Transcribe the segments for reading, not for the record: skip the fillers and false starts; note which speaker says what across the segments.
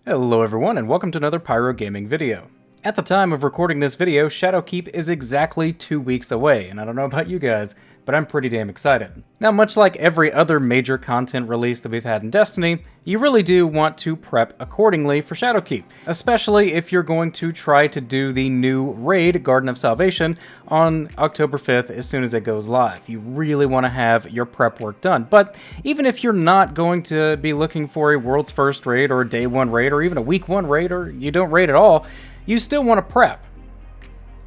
Speaker 1: Hello everyone and welcome to another Pyro Gaming video. At the time of recording this video, Shadowkeep is exactly 2 weeks away, and I don't know about you guys, but I'm pretty damn excited. Now, much like every other major content release that we've had in Destiny, you really do want to prep accordingly for Shadowkeep, especially if you're going to try to do the new raid, Garden of Salvation, on October 5th as soon as it goes live. You really want to have your prep work done, but even if you're not going to be looking for a world's first raid or a day 1 raid or even a week 1 raid or you don't raid at all, you still want to prep.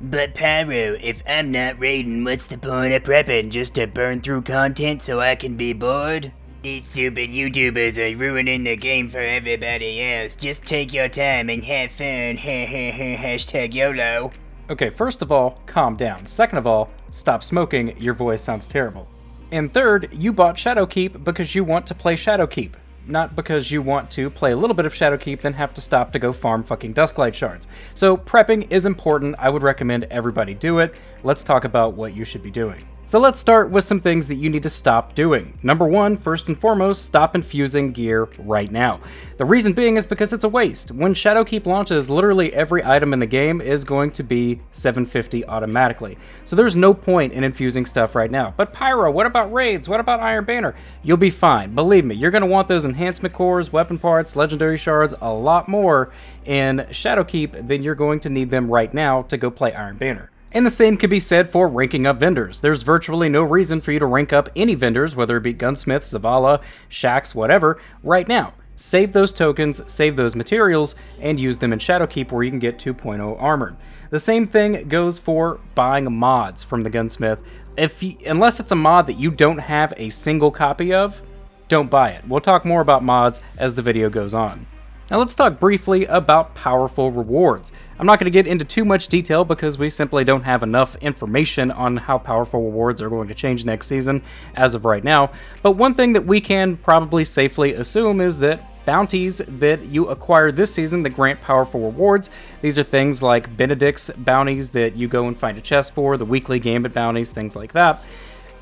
Speaker 2: But Pyro, if I'm not raiding, what's the point of prepping? Just to burn through content so I can be bored? These stupid YouTubers are ruining the game for everybody else. Just take your time and have fun. Hashtag YOLO.
Speaker 1: Okay, first of all, calm down. Second of all, stop smoking, your voice sounds terrible. And third, you bought Shadowkeep because you want to play Shadowkeep. Not because you want to play a little bit of Shadowkeep, then have to stop to go farm fucking Dusklight shards. So prepping is important. I would recommend everybody do it. Let's talk about what you should be doing. So let's start with some things that you need to stop doing. Number 1, first and foremost, stop infusing gear right now. The reason being is because it's a waste. When Shadowkeep launches, literally every item in the game is going to be 750 automatically. So there's no point in infusing stuff right now. But Pyro, what about raids? What about Iron Banner? You'll be fine. Believe me, you're going to want those enhancement cores, weapon parts, legendary shards, a lot more in Shadowkeep than you're going to need them right now to go play Iron Banner. And the same could be said for ranking up vendors. There's virtually no reason for you to rank up any vendors, whether it be gunsmiths, Zavala, shacks, whatever, right now. Save those tokens, save those materials, and use them in Shadowkeep where you can get 2.0 armor. The same thing goes for buying mods from the gunsmith. Unless it's a mod that you don't have a single copy of, don't buy it. We'll talk more about mods as the video goes on. Now let's talk briefly about powerful rewards. I'm not going to get into too much detail because we simply don't have enough information on how powerful rewards are going to change next season as of right now, but one thing that we can probably safely assume is that bounties that you acquire this season that grant powerful rewards, these are things like Benedict's bounties that you go and find a chest for, the weekly Gambit bounties, things like that.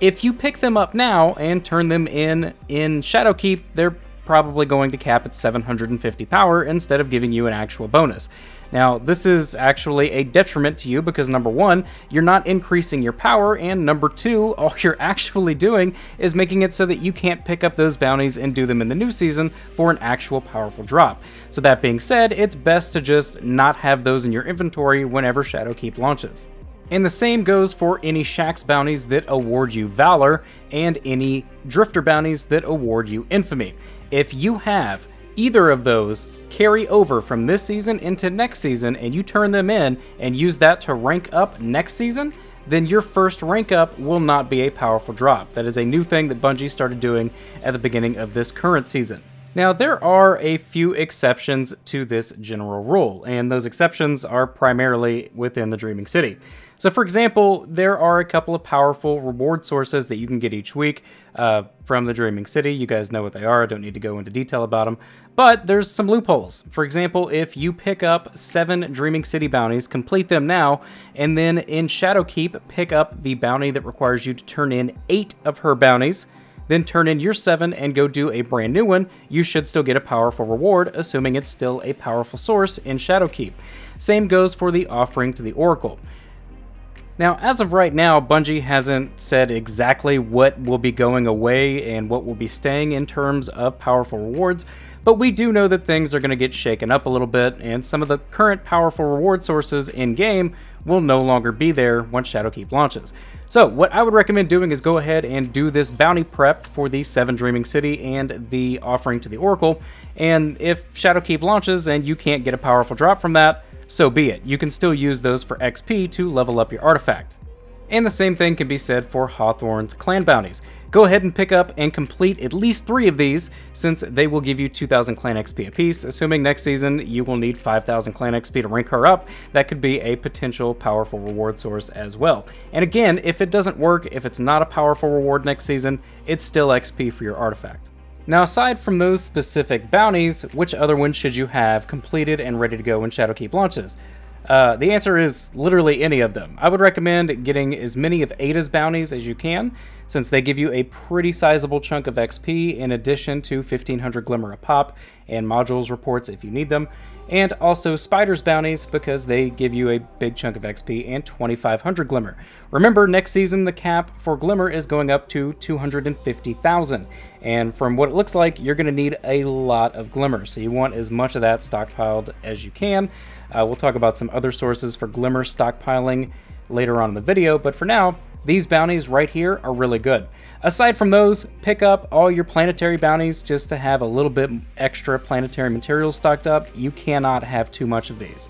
Speaker 1: If you pick them up now and turn them in Shadowkeep, they're probably going to cap at 750 power instead of giving you an actual bonus. Now, this is actually a detriment to you because number 1, you're not increasing your power, and number 2, all you're actually doing is making it so that you can't pick up those bounties and do them in the new season for an actual powerful drop. So that being said, it's best to just not have those in your inventory whenever Shadowkeep launches. And the same goes for any Shaxx bounties that award you Valor and any Drifter bounties that award you Infamy. If you have either of those carry over from this season into next season and you turn them in and use that to rank up next season, then your first rank up will not be a powerful drop. That is a new thing that Bungie started doing at the beginning of this current season. Now, there are a few exceptions to this general rule, and those exceptions are primarily within the Dreaming City. So, for example, there are a couple of powerful reward sources that you can get each week from the Dreaming City. You guys know what they are. I don't need to go into detail about them. But there's some loopholes. For example, if you pick up 7 Dreaming City bounties, complete them now, and then in Shadowkeep, pick up the bounty that requires you to turn in 8 of her bounties, then turn in your 7 and go do a brand new one, you should still get a powerful reward, assuming it's still a powerful source in Shadowkeep. Same goes for the Offering to the Oracle. Now, as of right now, Bungie hasn't said exactly what will be going away and what will be staying in terms of powerful rewards, but we do know that things are going to get shaken up a little bit, and some of the current powerful reward sources in-game will no longer be there once Shadowkeep launches. So what I would recommend doing is go ahead and do this bounty prep for the 7 Dreaming City and the Offering to the Oracle, and if Shadowkeep launches and you can't get a powerful drop from that, so be it. You can still use those for XP to level up your artifact. And the same thing can be said for Hawthorne's clan bounties. Go ahead and pick up and complete at least 3 of these, since they will give you 2,000 clan XP apiece. Assuming next season you will need 5,000 clan XP to rank her up, that could be a potential powerful reward source as well. And again, if it doesn't work, if it's not a powerful reward next season, it's still XP for your artifact. Now, aside from those specific bounties, which other ones should you have completed and ready to go when Shadowkeep launches? The answer is literally any of them. I would recommend getting as many of Ada's bounties as you can, since they give you a pretty sizable chunk of XP in addition to 1500 Glimmer a pop and modules reports if you need them, and also Spider's bounties because they give you a big chunk of XP and 2500 Glimmer. Remember, next season the cap for Glimmer is going up to 250,000, and from what it looks like, you're going to need a lot of Glimmer, so you want as much of that stockpiled as you can. We'll talk about some other sources for Glimmer stockpiling later on in the video, but for now, these bounties right here are really good. Aside from those, pick up all your planetary bounties just to have a little bit extra planetary materials stocked up. You cannot have too much of these.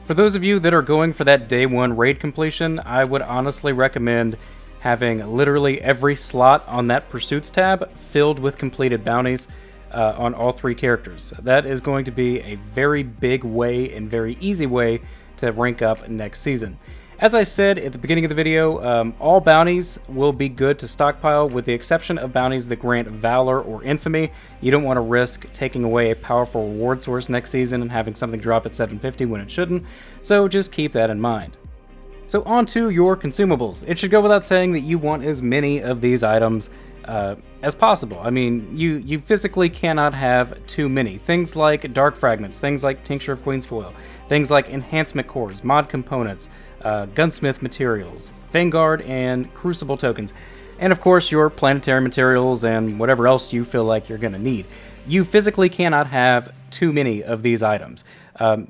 Speaker 1: For those of you that are going for that day one raid completion, I would honestly recommend having literally every slot on that pursuits tab filled with completed bounties on all 3 characters. That is going to be a very big way and very easy way to rank up next season. As I said at the beginning of the video, all bounties will be good to stockpile with the exception of bounties that grant Valor or Infamy. You don't want to risk taking away a powerful reward source next season and having something drop at 750 when it shouldn't, so just keep that in mind. So on to your consumables. It should go without saying that you want as many of these items as possible. I mean, you physically cannot have too many. Things like Dark Fragments, things like Tincture of Queen's Foil, things like Enhancement Cores, Mod Components, Gunsmith Materials, Vanguard, and Crucible Tokens, and of course your Planetary Materials and whatever else you feel like you're going to need. You physically cannot have too many of these items.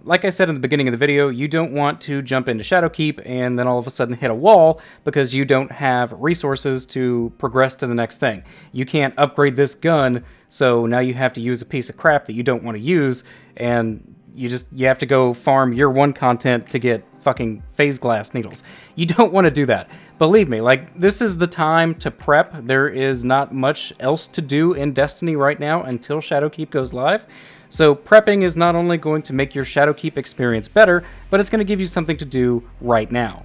Speaker 1: Like I said in the beginning of the video, you don't want to jump into Shadowkeep and then all of a sudden hit a wall because you don't have resources to progress to the next thing. You can't upgrade this gun, so now you have to use a piece of crap that you don't want to use, and you have to go farm year 1 content to get fucking phase glass needles. You don't want to do that. Believe me, like, this is the time to prep. There is not much else to do in Destiny right now until Shadowkeep goes live. So prepping is not only going to make your Shadowkeep experience better, but it's going to give you something to do right now.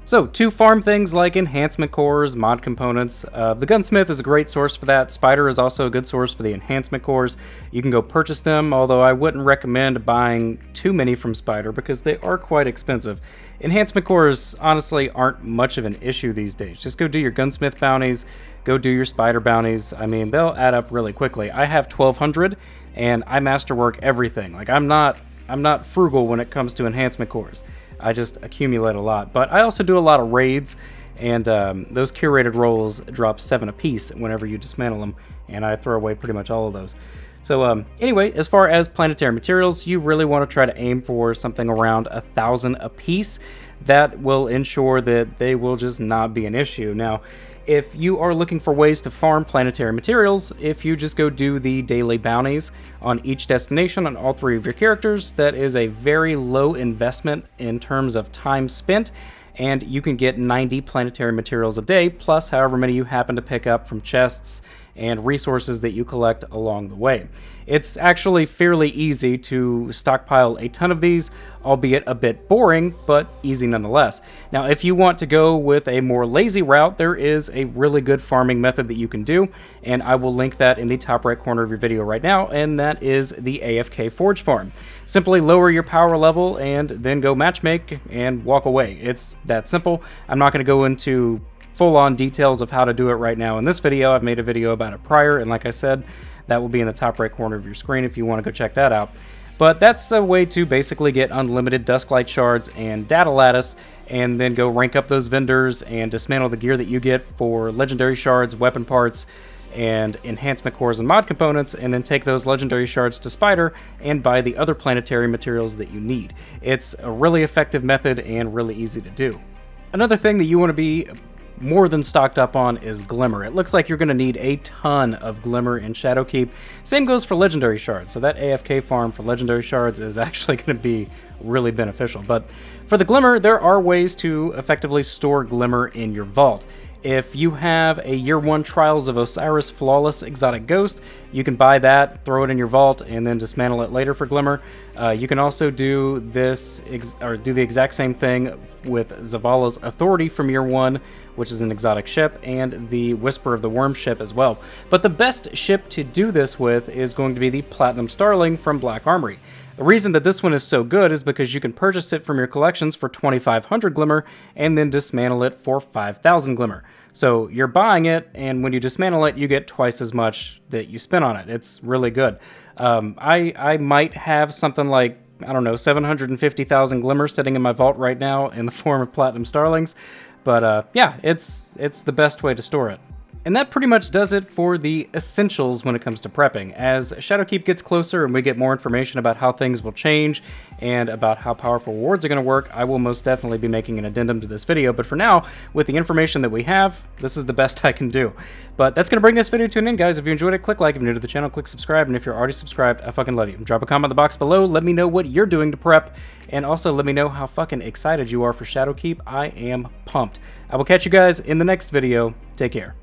Speaker 1: So, to farm things like enhancement cores, mod components, the Gunsmith is a great source for that. Spider is also a good source for the enhancement cores. You can go purchase them, although I wouldn't recommend buying too many from Spider because they are quite expensive. Enhancement cores honestly aren't much of an issue these days. Just go do your Gunsmith bounties, go do your Spider bounties. I mean, they'll add up really quickly. I have 1200 and I masterwork everything. Like, I'm not frugal when it comes to enhancement cores. I just accumulate a lot, but I also do a lot of raids, and those curated rolls drop 7 apiece whenever you dismantle them, and I throw away pretty much all of those. So anyway, as far as planetary materials, you really want to try to aim for something around 1,000 apiece. That will ensure that they will just not be an issue. Now, if you are looking for ways to farm planetary materials, if you just go do the daily bounties on each destination on all 3 of your characters, that is a very low investment in terms of time spent, and you can get 90 planetary materials a day, plus however many you happen to pick up from chests and resources that you collect along the way. It's actually fairly easy to stockpile a ton of these, albeit a bit boring, but easy nonetheless. Now, if you want to go with a more lazy route, there is a really good farming method that you can do, and I will link that in the top right corner of your video right now, and that is the AFK Forge Farm. Simply lower your power level and then go matchmake and walk away. It's that simple. I'm not going to go into full-on details of how to do it right now in this video. I've made a video about it prior, and like I said, that will be in the top right corner of your screen if you want to go check that out. But that's a way to basically get unlimited Dusklight shards and data lattice, and then go rank up those vendors and dismantle the gear that you get for legendary shards, weapon parts, and enhancement cores and mod components, and then take those legendary shards to Spider and buy the other planetary materials that you need. It's a really effective method and really easy to do. Another thing that you want to be more than stocked up on is Glimmer. It looks like you're going to need a ton of Glimmer in Shadowkeep. Same goes for legendary shards, so that AFK farm for legendary shards is actually going to be really beneficial. But for the Glimmer, there are ways to effectively store Glimmer in your vault. If you have a Year 1 Trials of Osiris Flawless Exotic Ghost, you can buy that, throw it in your vault, and then dismantle it later for Glimmer. You can also do this, or do the exact same thing with Zavala's Authority from Year 1, which is an exotic ship, and the Whisper of the Worm ship as well. But the best ship to do this with is going to be the Platinum Starling from Black Armory. The reason that this one is so good is because you can purchase it from your collections for 2,500 Glimmer and then dismantle it for 5,000 Glimmer. So you're buying it, and when you dismantle it, you get twice as much that you spent on it. It's really good. I might have something like, I don't know, 750,000 Glimmer sitting in my vault right now in the form of Platinum Starlings. But yeah, it's the best way to store it. And that pretty much does it for the essentials when it comes to prepping. As Shadowkeep gets closer and we get more information about how things will change and about how powerful rewards are going to work, I will most definitely be making an addendum to this video. But for now, with the information that we have, this is the best I can do. But that's going to bring this video to an end, guys. If you enjoyed it, click like. If you're new to the channel, click subscribe. And if you're already subscribed, I fucking love you. Drop a comment in the box below. Let me know what you're doing to prep. And also let me know how fucking excited you are for Shadowkeep. I am pumped. I will catch you guys in the next video. Take care.